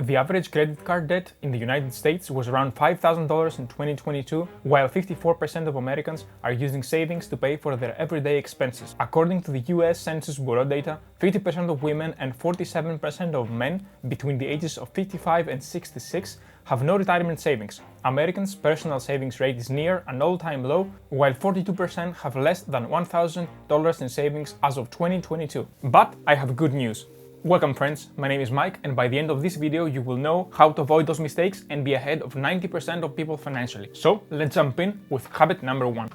The average credit card debt in the United States was around $5,000 in 2022, while 54% of Americans are using savings to pay for their everyday expenses. According to the US Census Bureau data, 50% of women and 47% of men between the ages of 55 and 66 have no retirement savings. Americans' personal savings rate is near an all-time low, while 42% have less than $1,000 in savings as of 2022. But I have good news. Welcome friends, my name is Mike, and by the end of this video you will know how to avoid those mistakes and be ahead of 90% of people financially. So let's jump in with habit number 1.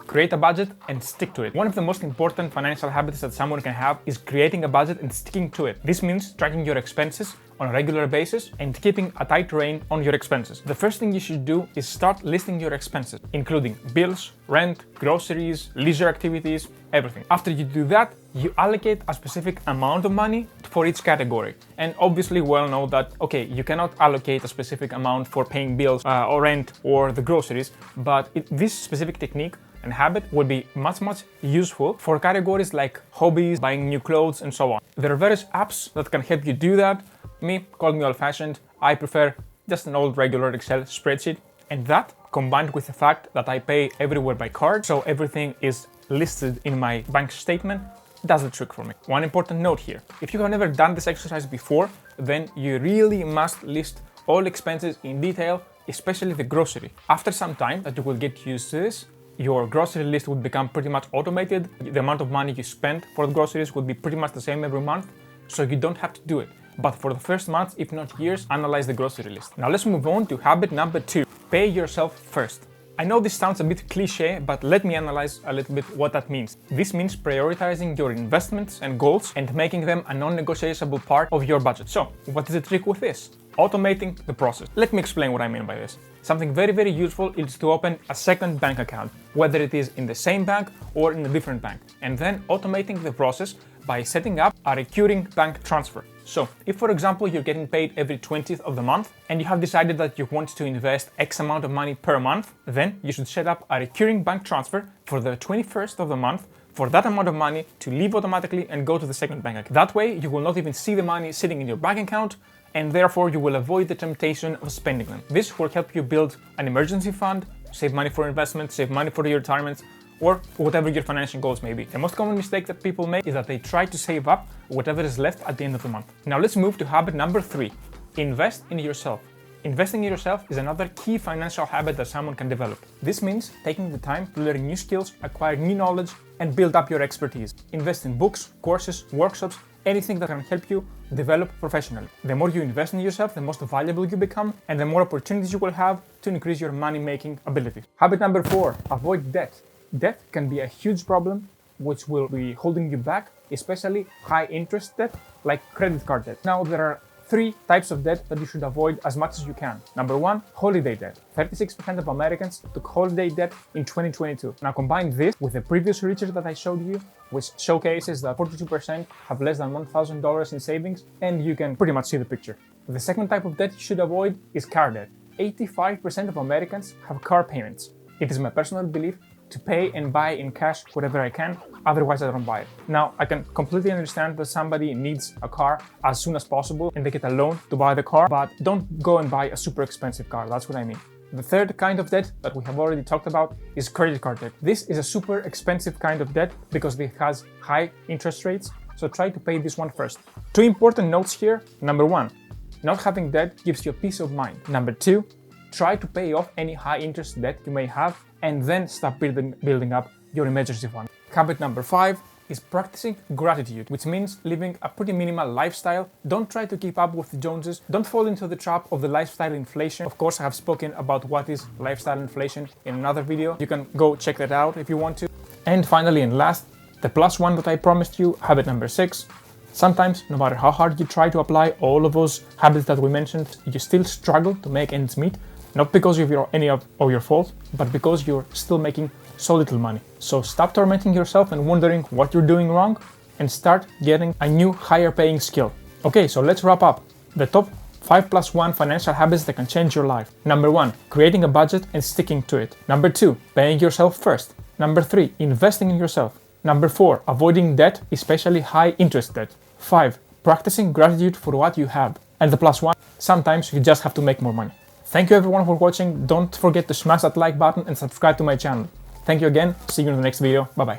Create a budget and stick to it. One of the most important financial habits that someone can have is creating a budget and sticking to it. This means tracking your expenses on a regular basis and keeping a tight rein on your expenses. The first thing you should do is start listing your expenses, including bills, rent, groceries, leisure activities, everything. After you do that, you allocate a specific amount of money for each category. And obviously well know that, okay, you cannot allocate a specific amount for paying bills or rent or the groceries, but this specific technique and habit would be much useful for categories like hobbies, buying new clothes, and so on. There are various apps that can help you do that. Call me old-fashioned, I prefer just an old regular Excel spreadsheet. And that, combined with the fact that I pay everywhere by card, so everything is listed in my bank statement, does the trick for me. One important note here: if you have never done this exercise before, then you really must list all expenses in detail, especially the grocery. After some time that you will get used to this, your grocery list would become pretty much automated. The amount of money you spend for the groceries would be pretty much the same every month, so you don't have to do it. But for the first months, if not years, analyze the grocery list. Now let's move on to habit number 2. Pay yourself first. I know this sounds a bit cliche, but let me analyze a little bit what that means. This means prioritizing your investments and goals and making them a non-negotiable part of your budget. So, what is the trick with this? Automating the process. Let me explain what I mean by this. Something very useful is to open a second bank account, whether it is in the same bank or in a different bank, and then automating the process by setting up a recurring bank transfer. So, if for example you're getting paid every 20th of the month and you have decided that you want to invest X amount of money per month, then you should set up a recurring bank transfer for the 21st of the month for that amount of money to leave automatically and go to the second bank account. That way you will not even see the money sitting in your bank account, and therefore you will avoid the temptation of spending them. This will help you build an emergency fund, save money for investments, save money for your retirement, or whatever your financial goals may be. The most common mistake that people make is that they try to save up whatever is left at the end of the month. Now let's move to habit number 3. Invest in yourself. Investing in yourself is another key financial habit that someone can develop. This means taking the time to learn new skills, acquire new knowledge, and build up your expertise. Invest in books, courses, workshops, anything that can help you develop professionally. The more you invest in yourself, the most valuable you become, and the more opportunities you will have to increase your money-making ability. Habit number 4, avoid debt. Debt can be a huge problem which will be holding you back, especially high interest debt like credit card debt. Now there are 3 types of debt that you should avoid as much as you can. Number 1, holiday debt. 36% of Americans took holiday debt in 2022. Now combine this with the previous research that I showed you, which showcases that 42% have less than $1,000 in savings, and you can pretty much see the picture. The second type of debt you should avoid is car debt. 85% of Americans have car payments. It is my personal belief to pay and buy in cash whatever I can, otherwise I don't buy it. Now, I can completely understand that somebody needs a car as soon as possible and they get a loan to buy the car, but don't go and buy a super expensive car, that's what I mean. The third kind of debt that we have already talked about is credit card debt. This is a super expensive kind of debt because it has high interest rates, so try to pay this one first. 2 important notes here. Number 1, not having debt gives you a peace of mind. Number 2, try to pay off any high interest debt you may have and then start building up your emergency fund. Habit number 5 is practicing gratitude, which means living a pretty minimal lifestyle. Don't try to keep up with the Joneses. Don't fall into the trap of the lifestyle inflation. Of course, I have spoken about what is lifestyle inflation in another video. You can go check that out if you want to. And finally and last, the +1 that I promised you, habit number 6. Sometimes, no matter how hard you try to apply all of those habits that we mentioned, you still struggle to make ends meet. Not because of any of your fault, but because you're still making so little money. So stop tormenting yourself and wondering what you're doing wrong and start getting a new higher paying skill. Okay, so let's wrap up. The top 5+1 financial habits that can change your life. Number 1, creating a budget and sticking to it. Number 2, paying yourself first. Number 3, investing in yourself. Number 4, avoiding debt, especially high interest debt. 5, practicing gratitude for what you have. And the +1, Sometimes you just have to make more money. Thank you everyone for watching. Don't forget to smash that like button and subscribe to my channel. Thank you again. See you in the next video. Bye bye.